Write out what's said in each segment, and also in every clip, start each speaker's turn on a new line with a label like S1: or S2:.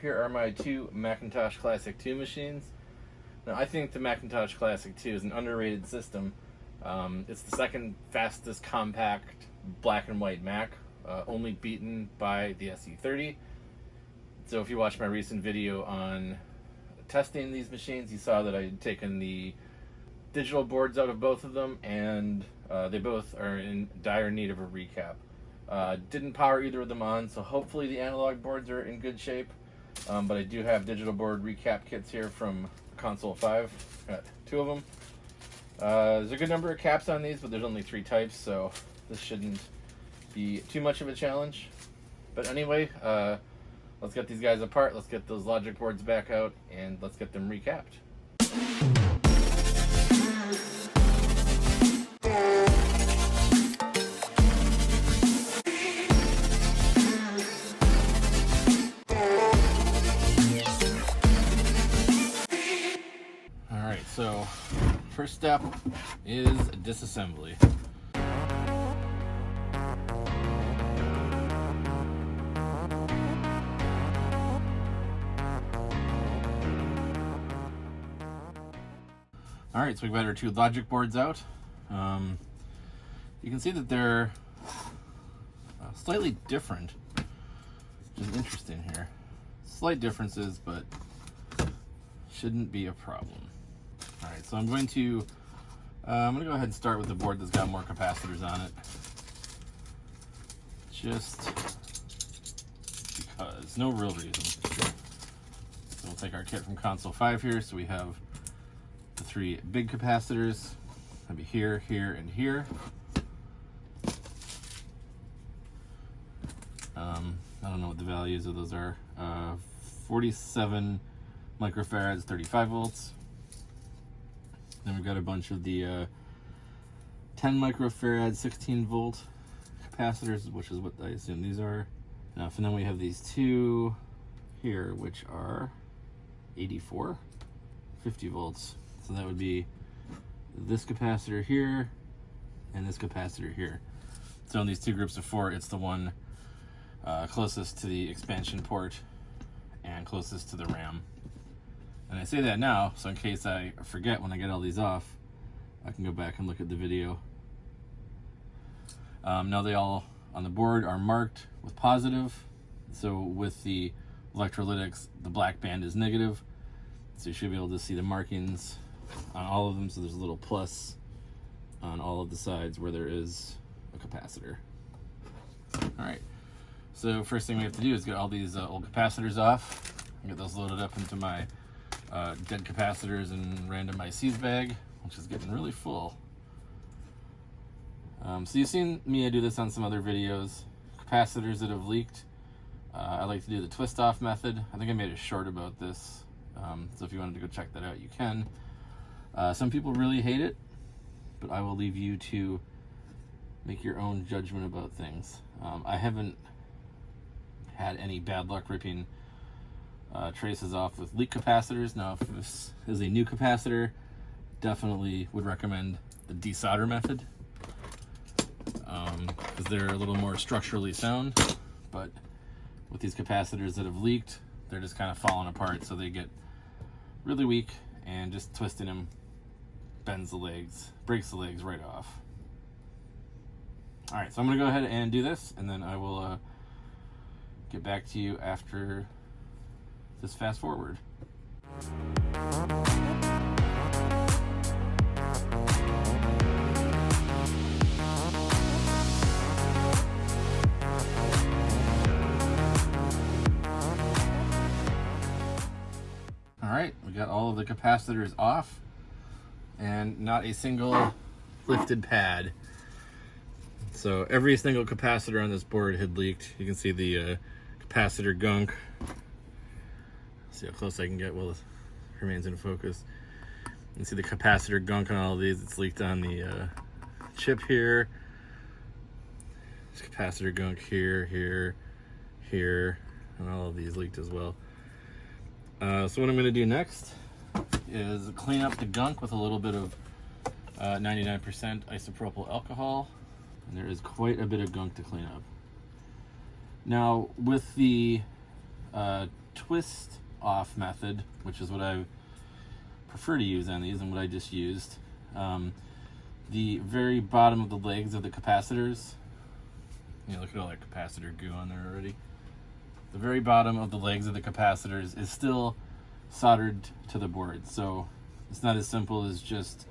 S1: Here are my two Macintosh Classic 2 machines. Now, I think the Macintosh Classic 2 is an underrated system. It's the second fastest compact black and white Mac, only beaten by the SE30. So if you watched my recent video on testing these machines, you saw that I had taken the digital boards out of both of them, and they both are in dire need of a recap. Didn't power either of them on, so hopefully the analog boards are in good shape. But I do have digital board recap kits here from Console 5. Got two of them. There's a good number of caps on these, but there's only 3 types, so this shouldn't be too much of a challenge. But anyway, let's get these guys apart, let's get those logic boards back out, and let's get them recapped. Alright, so first step is disassembly. Alright, so we've got our 2 logic boards out. You can see that they're slightly different, which is interesting here. Slight differences, but shouldn't be a problem. Alright, so I'm going to go ahead and start with the board that's got more capacitors on it. Just because, no real reason. So we'll take our kit from Console 5 here, so we have the 3 big capacitors. That'll be here, here, and here. I don't know what the values of those are. 47 microfarads, 35 volts. Then we've got a bunch of the 10 microfarad, 16 volt capacitors, which is what I assume these are. And then we have these 2 here, which are 84, 50 volts. So that would be this capacitor here and this capacitor here. So in these 2 groups of 4, it's the one closest to the expansion port and closest to the RAM. And I say that now, so in case I forget when I get all these off, I can go back and look at the video. Now they all on the board are marked with positive. So with the electrolytics, the black band is negative. So you should be able to see the markings on all of them. So there's a little plus on all of the sides where there is a capacitor. All right, so first thing we have to do is get all these old capacitors off and get those loaded up into my dead capacitors and random ICs bag, which is getting really full. So you've seen me do this on some other videos. Capacitors that have leaked, I like to do the twist off method. I think I made a short about this, so if you wanted to go check that out, you can. Some people really hate it, but I will leave you to make your own judgment about things. I haven't had any bad luck ripping traces off with leak capacitors. Now, if this is a new capacitor, definitely would recommend the desolder method, because they're a little more structurally sound. But with these capacitors that have leaked, they're just kind of falling apart, so they get really weak, and just twisting them bends the legs, breaks the legs right off. All right, so I'm gonna go ahead and do this, and then I will get back to you after this fast forward. All right, we got all of the capacitors off and not a single lifted pad. So every single capacitor on this board had leaked. You can see the capacitor gunk. See how close I can get while it remains in focus. You can see the capacitor gunk on all of these. It's leaked on the chip here. There's capacitor gunk here, here, here, and all of these leaked as well. So what I'm going to do next is clean up the gunk with a little bit of 99% isopropyl alcohol. And there is quite a bit of gunk to clean up. Now, with the twist off method, which is what I prefer to use on these and what I just used. The very bottom of the legs of the capacitors, look at all that capacitor goo on there already. The very bottom of the legs of the capacitors is still soldered to the board, so it's not as simple as just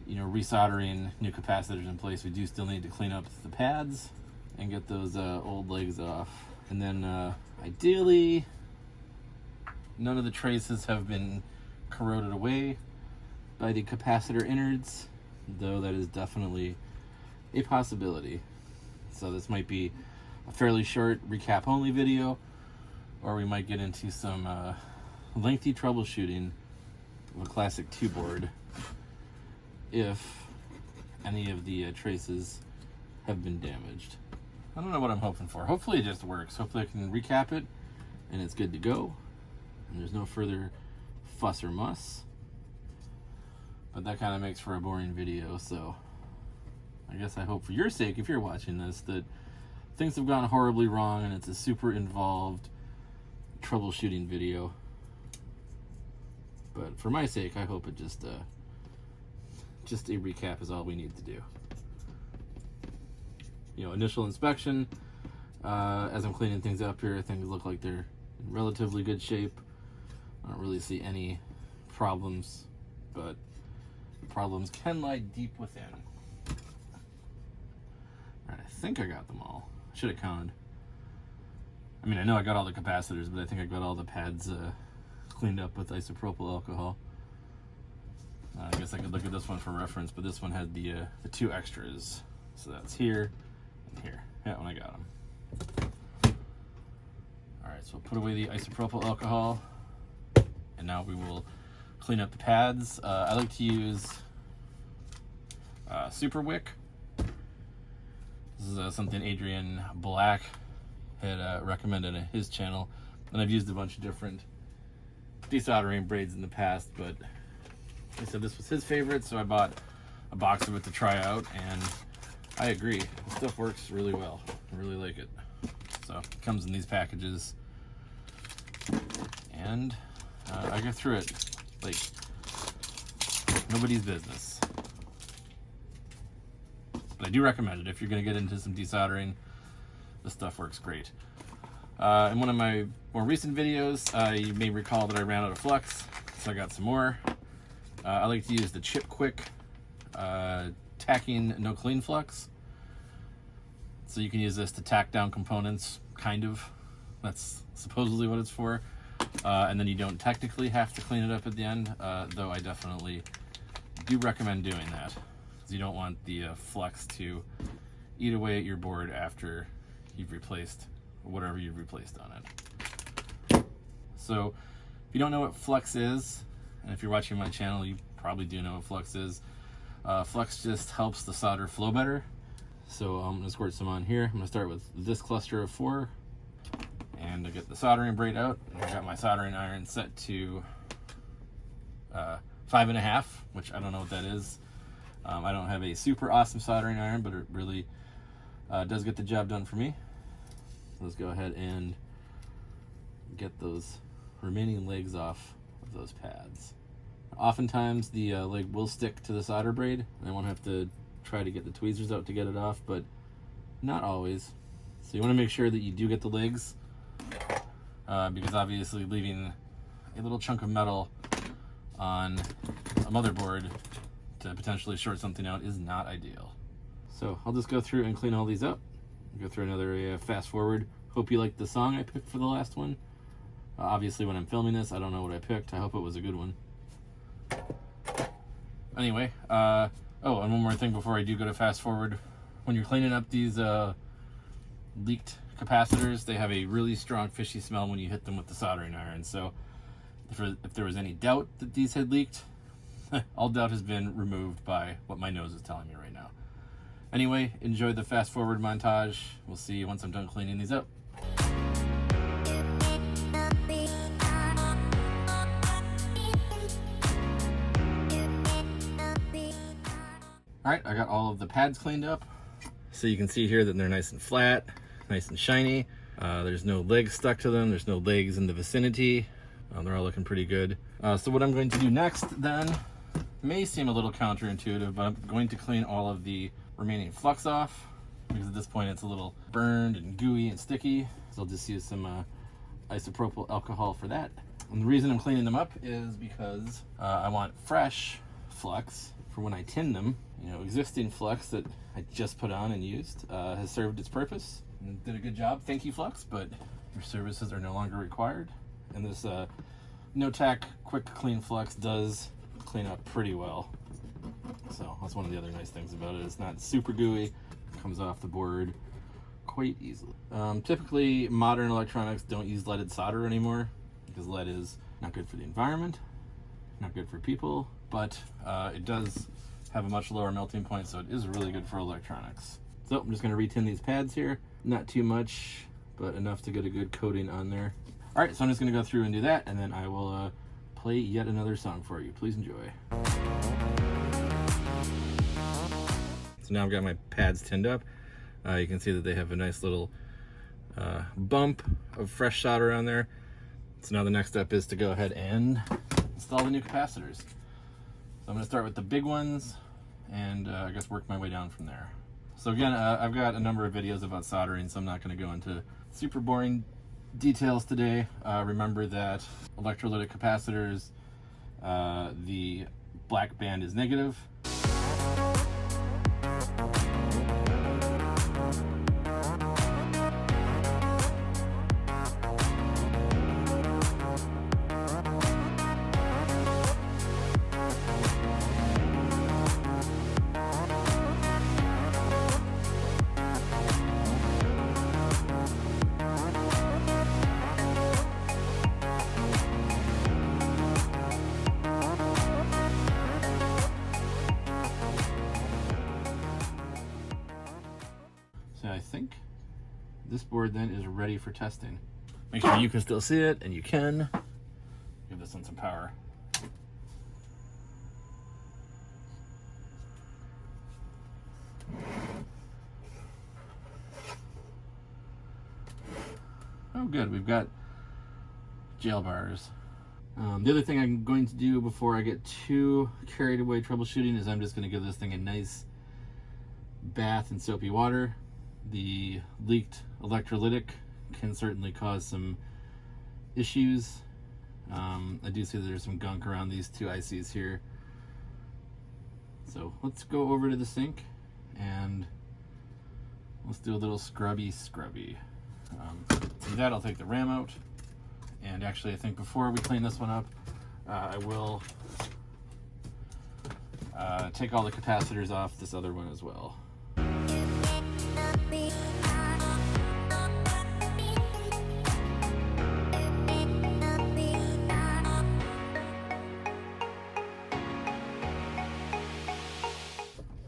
S1: resoldering new capacitors in place. We do still need to clean up the pads and get those old legs off. And then ideally, none of the traces have been corroded away by the capacitor innards, though that is definitely a possibility. So this might be a fairly short recap only video, or we might get into some lengthy troubleshooting of a classic 2 board if any of the traces have been damaged. I don't know what I'm hoping for. Hopefully it just works. Hopefully I can recap it and it's good to go and there's no further fuss or muss. But that kind of makes for a boring video, so I guess I hope for your sake, if you're watching this, that things have gone horribly wrong and it's a super involved troubleshooting video. But for my sake, I hope it just a recap is all we need to do. Initial inspection, as I'm cleaning things up here, things look like they're in relatively good shape. I don't really see any problems, but problems can lie deep within. Alright, I think I got them all. I should have counted. I know I got all the capacitors, but I think I got all the pads cleaned up with isopropyl alcohol. I guess I could look at this one for reference, but this one had the 2 extras. So that's here and here. Yeah, when I got them. Alright, so we'll put away the isopropyl alcohol. And now we will clean up the pads. I like to use Super Wick. This is something Adrian Black had recommended on his channel. And I've used a bunch of different desoldering braids in the past, but he said this was his favorite, so I bought a box of it to try out, and I agree. The stuff works really well. I really like it. So it comes in these packages, and I go through it like nobody's business. But I do recommend it if you're going to get into some desoldering. This stuff works great. In one of my more recent videos, you may recall that I ran out of flux, so I got some more. I like to use the Chip Quick tacking no clean flux. So you can use this to tack down components, kind of. That's supposedly what it's for. And then you don't technically have to clean it up at the end, though I definitely do recommend doing that, because you don't want the flux to eat away at your board after you've replaced whatever you've replaced on it. So if you don't know what flux is, and if you're watching my channel, you probably do know what flux is. Flux just helps the solder flow better. So I'm going to squirt some on here. I'm going to start with this cluster of 4. And to get the soldering braid out, I got my soldering iron set to 5.5, which I don't know what that is. I don't have a super awesome soldering iron, but it really does get the job done for me. Let's go ahead and get those remaining legs off of those pads. Oftentimes the leg will stick to the solder braid, and I won't have to try to get the tweezers out to get it off, but not always. So you want to make sure that you do get the legs, because obviously leaving a little chunk of metal on a motherboard to potentially short something out is not ideal. So I'll just go through and clean all these up. Go through another fast forward. Hope you liked the song I picked for the last one. Obviously when I'm filming this, I don't know what I picked. I hope it was a good one. Anyway, oh, and one more thing before I do go to fast forward. When you're cleaning up these leaked capacitors, they have a really strong fishy smell when you hit them with the soldering iron. So if there was any doubt that these had leaked, all doubt has been removed by what my nose is telling me right now. Anyway, enjoy the fast forward montage. We'll see you once I'm done cleaning these up. Alright, I got all of the pads cleaned up. So you can see here that they're nice and flat, nice and shiny. There's no legs stuck to them. There's no legs in the vicinity. They're all looking pretty good. So what I'm going to do next then may seem a little counterintuitive, but I'm going to clean all of the remaining flux off, because at this point it's a little burned and gooey and sticky. So I'll just use some isopropyl alcohol for that. And the reason I'm cleaning them up is because I want fresh flux for when I tin them. You know, existing flux that I just put on and used has served its purpose and did a good job. Thank you, Flux, but your services are no longer required. And this no-tack quick clean flux does clean up pretty well. So that's one of the other nice things about it. It's not super gooey. It comes off the board quite easily. Typically, modern electronics don't use leaded solder anymore because lead is not good for the environment, not good for people, but it does have a much lower melting point, so it is really good for electronics. So I'm just going to retin these pads here. Not too much, but enough to get a good coating on there. All right, so I'm just going to go through and do that, and then I will play yet another song for you. Please enjoy. So now I've got my pads tinned up. You can see that they have a nice little bump of fresh solder on there. So now the next step is to go ahead and install the new capacitors. So I'm going to start with the big ones and I guess work my way down from there. So again, I've got a number of videos about soldering, so I'm not going to go into super boring details today. Remember that electrolytic capacitors, the black band is negative. So I think this board then is ready for testing. Make sure you can still see it, and you can. Give this one some power. Oh good, we've got jail bars. The other thing I'm going to do before I get too carried away troubleshooting is I'm just going to give this thing a nice bath in soapy water. The leaked electrolytic can certainly cause some issues. I do see that there's some gunk around these two ICs here. So let's go over to the sink and let's do a little scrubby. To do that, I'll take the RAM out. And actually, I think before we clean this one up, I will take all the capacitors off this other one as well.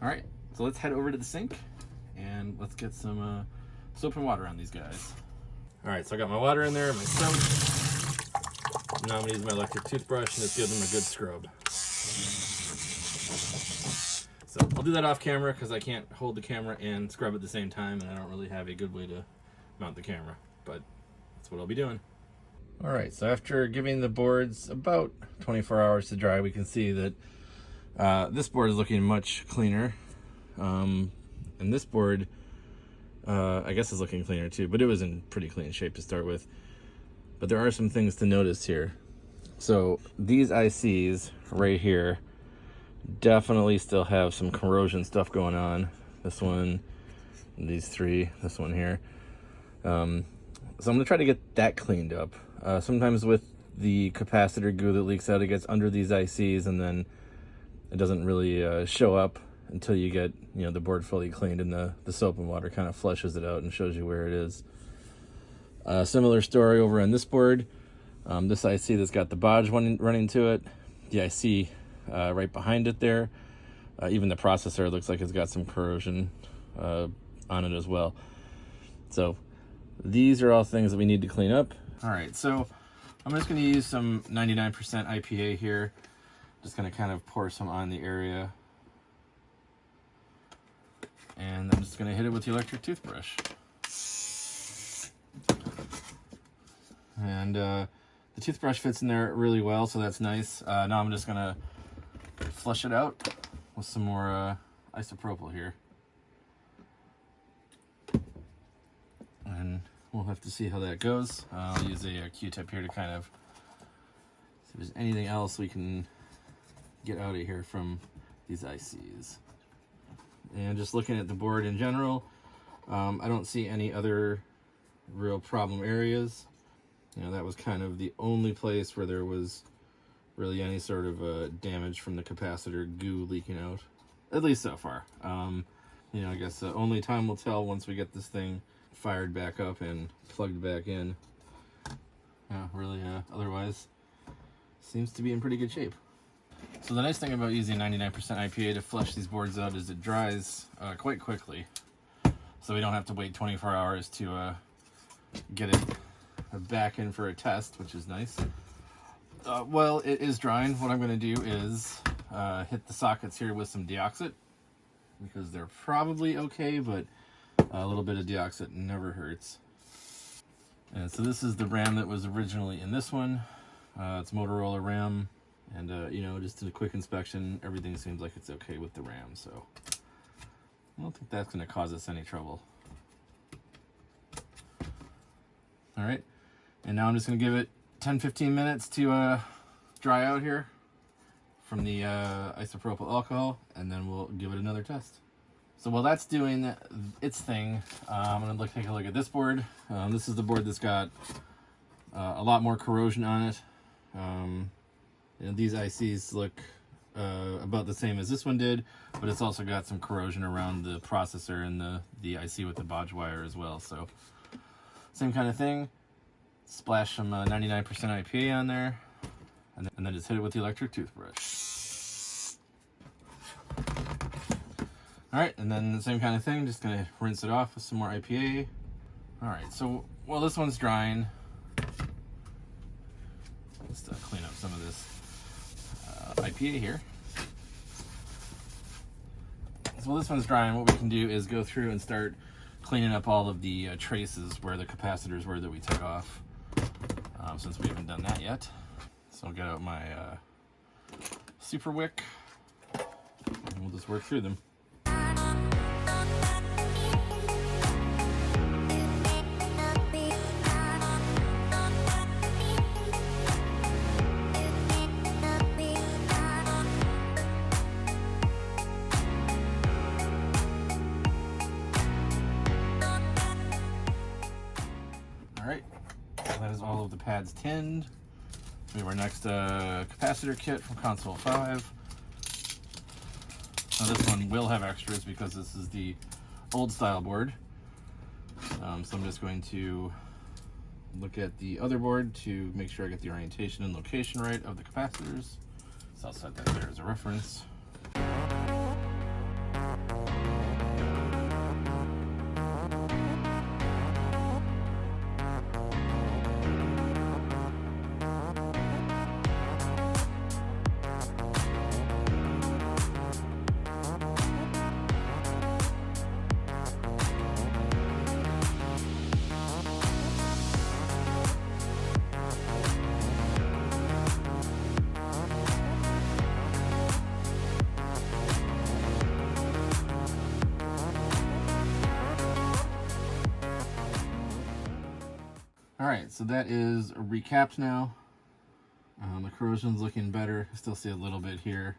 S1: All right, so let's head over to the sink and let's get some soap and water on these guys. All right, so I got my water in there, my soap. Now I'm gonna use my electric toothbrush and just give them a good scrub. So I'll do that off camera because I can't hold the camera and scrub at the same time, and I don't really have a good way to mount the camera, but that's what I'll be doing. All right, so after giving the boards about 24 hours to dry, we can see that this board is looking much cleaner, and this board I guess is looking cleaner too, but it was in pretty clean shape to start with. But there are some things to notice here. So these ICs right here definitely still have some corrosion stuff going on. This one, these three, this one here. So I'm gonna try to get that cleaned up. Sometimes with the capacitor goo that leaks out, it gets under these ICs and then it doesn't really show up until you get, you know, the board fully cleaned, and the soap and water kind of flushes it out and shows you where it is. Similar story over on this board. This IC that's got the bodge running to it, the IC right behind it there, even the processor looks like it's got some corrosion on it as well. So these are all things that we need to clean up. All right, so I'm just going to use some 99% IPA here. Just going to kind of pour some on the area. And I'm just going to hit it with the electric toothbrush. And the toothbrush fits in there really well, so that's nice. Now I'm just gonna flush it out with some more isopropyl here. And we'll have to see how that goes. I'll use a Q-tip here to kind of see if there's anything else we can get out of here from these ICs. And just looking at the board in general, I don't see any other real problem areas. You know, that was kind of the only place where there was really any sort of damage from the capacitor goo leaking out, at least so far. You know, I guess only time will tell once we get this thing fired back up and plugged back in. Yeah, really, otherwise, seems to be in pretty good shape. So the nice thing about using 99% IPA to flush these boards out is it dries quite quickly. So we don't have to wait 24 hours to get it back in for a test, which is nice. While it is drying, what I'm going to do is hit the sockets here with some deoxit, because they're probably okay, but a little bit of deoxit never hurts. And so this is the RAM that was originally in this one. It's Motorola RAM, and you know, just in a quick inspection, everything seems like it's okay with the RAM, so I don't think that's going to cause us any trouble. All right, and now I'm just going to give it 10-15 minutes to dry out here from the isopropyl alcohol, and then we'll give it another test. So while that's doing its thing, I'm going to take a look at this board. This is the board that's got a lot more corrosion on it. You know, these ICs look about the same as this one did, but it's also got some corrosion around the processor and the IC with the bodge wire as well. So same kind of thing. Splash some 99% IPA on there, and then just hit it with the electric toothbrush. All right, and then the same kind of thing, just gonna rinse it off with some more IPA. All right, so while this one's drying, let's clean up some of this IPA here. So while this one's drying, what we can do is go through and start cleaning up all of the traces where the capacitors were that we took off, since we haven't done that yet. So I'll get out my super wick, and we'll just work through them. Alright, that is all of the pads tinned. We have our next capacitor kit from Console 5. Now this one will have extras because this is the old style board. So I'm just going to look at the other board to make sure I get the orientation and location right of the capacitors. So I'll set that there as a reference. Alright, so that is recapped now. The corrosion's looking better. I still see a little bit here.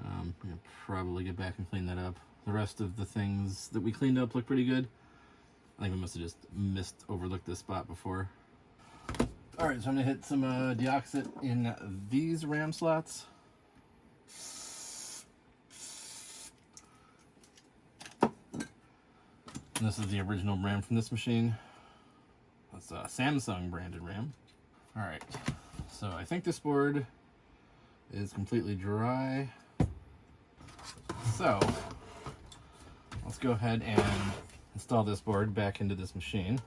S1: I'm gonna probably get back and clean that up. The rest of the things that we cleaned up look pretty good. I think we must have just overlooked this spot before. Alright, so I'm gonna hit some deoxit in these RAM slots. And this is the original RAM from this machine. That's a Samsung branded RAM. All right, so I think this board is completely dry. So let's go ahead and install this board back into this machine.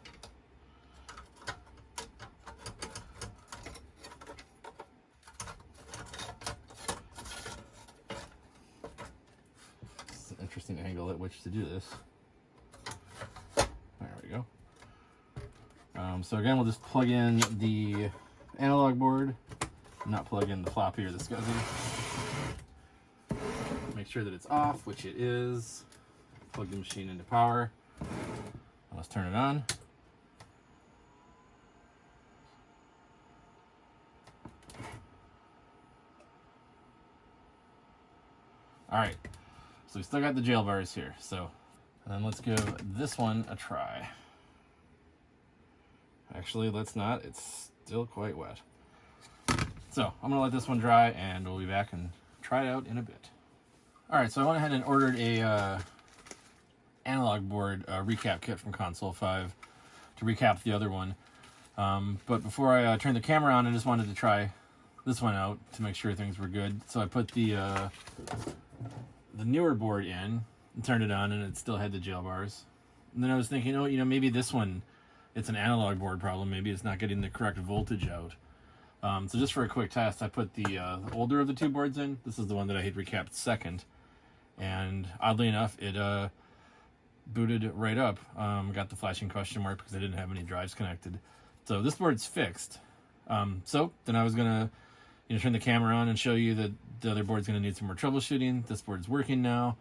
S1: It's an interesting angle at which to do this. There we go. So again, we'll just plug in the analog board, not plug in the floppy or the SCSI. Make sure that it's off, which it is. Plug the machine into power. Let's turn it on. All right, so we still got the jail bars here. So, and then let's give this one a try. Actually, let's not. It's still quite wet. So I'm gonna let this one dry, and we'll be back and try it out in a bit. All right, so I went ahead and ordered a analog board recap kit from Console 5 to recap the other one. But before I turned the camera on, I just wanted to try this one out to make sure things were good. So I put the newer board in and turned it on, and it still had the jail bars. And then I was thinking, oh, maybe this one, it's an analog board problem. Maybe it's not getting the correct voltage out. So just for a quick test, I put the older of the two boards in. This is the one that I had recapped second. And oddly enough, it booted right up. Got the flashing question mark because I didn't have any drives connected. So this board's fixed. So then I was going to turn the camera on and show you that the other board's going to need some more troubleshooting. This board's working now.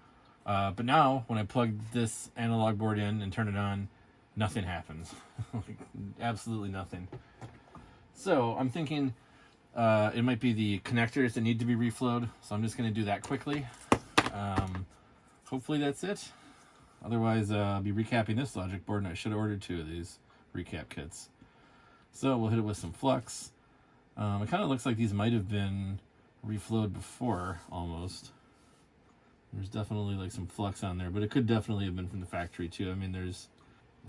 S1: But now, when I plug this analog board in and turn it on, nothing happens. Like, absolutely nothing. So I'm thinking it might be the connectors that need to be reflowed. So I'm just going to do that quickly. Hopefully that's it. Otherwise, I'll be recapping this logic board, and I should have ordered 2 of these recap kits. So we'll hit it with some flux. It kind of looks like these might have been reflowed before, almost. There's definitely like some flux on there, but it could definitely have been from the factory too. I mean, there's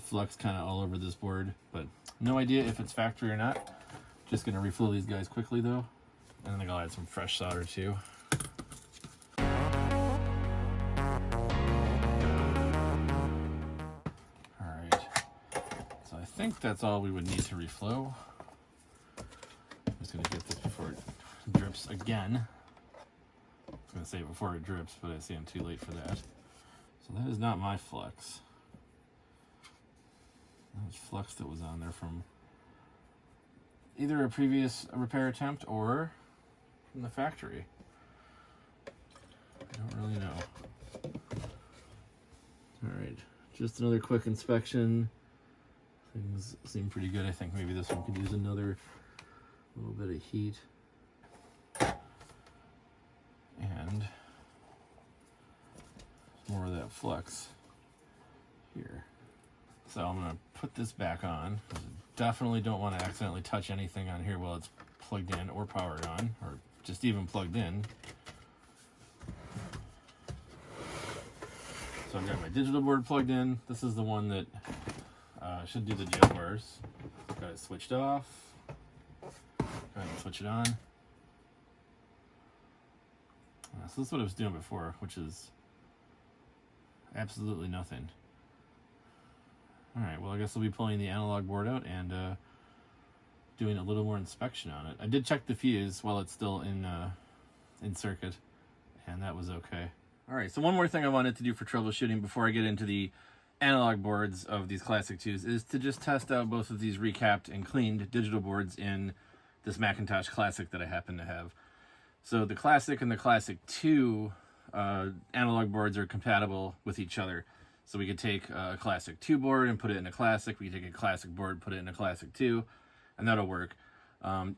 S1: flux kind of all over this board, but no idea if it's factory or not. Just gonna reflow these guys quickly though, and I think I'll add some fresh solder too. Alright, so I think that's all we would need to reflow. I'm just gonna get this before it drips again. I was gonna say before it drips, but I see I'm too late for that. So that is not my flux. That was flux that was on there from either a previous repair attempt or from the factory. I don't really know. Alright, just another quick inspection. Things seem pretty good. I think maybe this one could use another little bit of heat. And more of that flux here. So I'm going to put this back on. Definitely don't want to accidentally touch anything on here while it's plugged in or powered on, or just even plugged in. So I've got my digital board plugged in. This is the one that should do the jail bars. Got it switched off. Go ahead and switch it on. So this is what I was doing before, which is absolutely nothing. Alright, well I guess I'll be pulling the analog board out and doing a little more inspection on it. I did check the fuse while it's still in circuit, and that was okay. Alright, so one more thing I wanted to do for troubleshooting before I get into the analog boards of these Classic 2s is to just test out both of these recapped and cleaned digital boards in this Macintosh Classic that I happen to have. So the Classic and the Classic 2 analog boards are compatible with each other. So we could take a Classic 2 board and put it in a Classic. We could take a Classic board, put it in a Classic 2, and that'll work.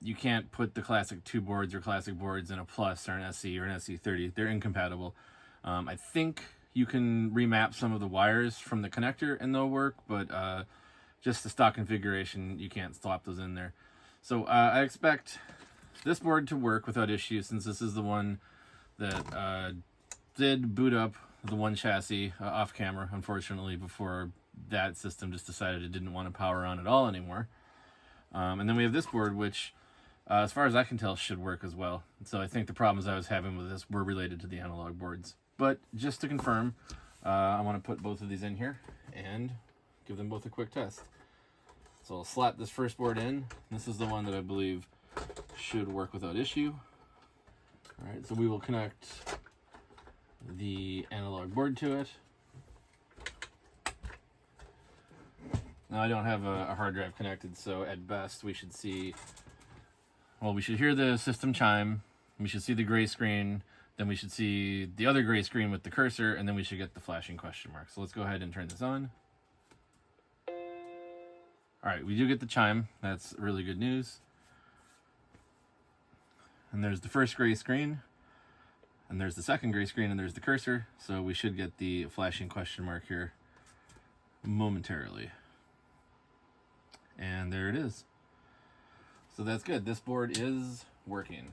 S1: You can't put the Classic 2 boards or Classic boards in a Plus or an SE or an SE30. They're incompatible. I think you can remap some of the wires from the connector and they'll work, but just the stock configuration, you can't swap those in there. So I expect this board to work without issue, since this is the one that did boot up the one chassis off camera, unfortunately, before that system just decided it didn't want to power on at all anymore. And then we have this board, which, as far as I can tell, should work as well. So I think the problems I was having with this were related to the analog boards. But just to confirm, I want to put both of these in here and give them both a quick test. So I'll slap this first board in. This is the one that I believe should work without issue. All right, so we will connect the analog board to it. Now I don't have a hard drive connected, so at best we should see, well, we should hear the system chime, we should see the gray screen, then we should see the other gray screen with the cursor, and then we should get the flashing question mark. So let's go ahead and turn this on. Alright, we do get the chime. That's really good news. And there's the first gray screen, and there's the second gray screen, and there's the cursor. So we should get the flashing question mark here momentarily. And there it is. So that's good. This board is working.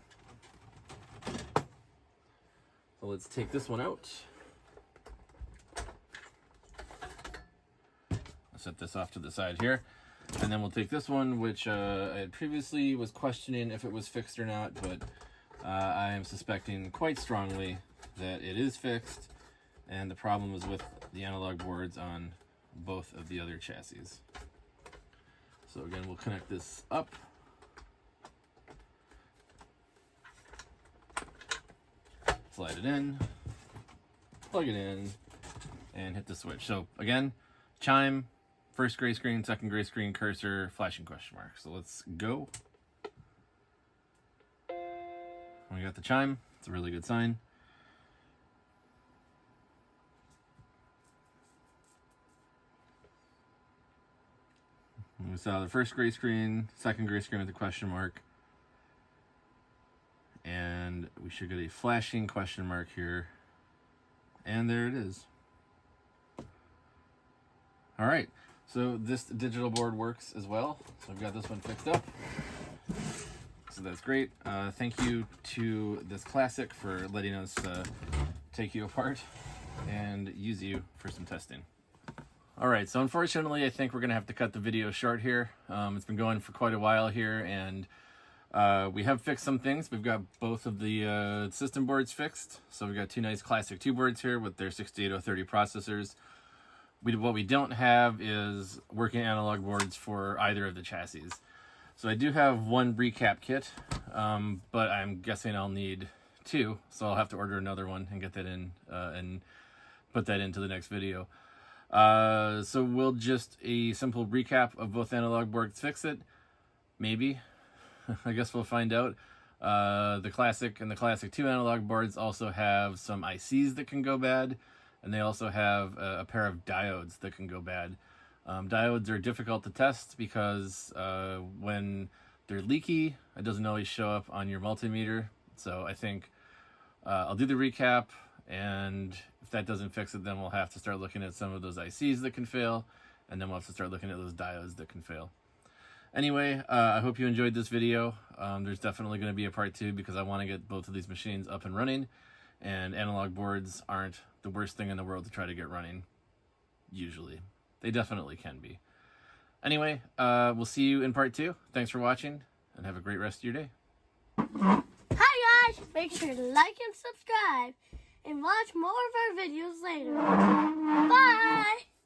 S1: So let's take this one out. I'll set this off to the side here. And then we'll take this one, which I had previously was questioning if it was fixed or not, but I am suspecting quite strongly that it is fixed, and the problem is with the analog boards on both of the other chassis. So again, we'll connect this up. Slide it in, plug it in, and hit the switch. So again, chime, first gray screen, second gray screen, cursor, flashing question mark. So let's go. We got the chime. It's a really good sign. We saw the first gray screen, second gray screen with the question mark. And we should get a flashing question mark here. And there it is. All right, so this digital board works as well. So I've got this one fixed up. So that's great. Thank you to this Classic for letting us take you apart and use you for some testing. All right, so unfortunately, I think we're gonna have to cut the video short here. It's been going for quite a while here, and we have fixed some things. We've got both of the system boards fixed. So we've got two nice Classic 2 boards here with their 68030 processors. What we don't have is working analog boards for either of the chassis. So I do have one recap kit, but I'm guessing I'll need two. So I'll have to order another one and get that in and put that into the next video. So we'll just a simple recap of both analog boards fix it. Maybe. I guess we'll find out. The Classic and the Classic 2 analog boards also have some ICs that can go bad, and they also have a pair of diodes that can go bad. Diodes are difficult to test because when they're leaky, it doesn't always show up on your multimeter. So I think I'll do the recap, and if that doesn't fix it, then we'll have to start looking at some of those ICs that can fail, and then we'll have to start looking at those diodes that can fail. Anyway, I hope you enjoyed this video. There's definitely going to be a part 2 because I want to get both of these machines up and running, and analog boards aren't the worst thing in the world to try to get running, usually. They definitely can be. Anyway, we'll see you in part 2. Thanks for watching, and have a great rest of your day.
S2: Hi guys! Make sure to like and subscribe, and watch more of our videos later. Bye!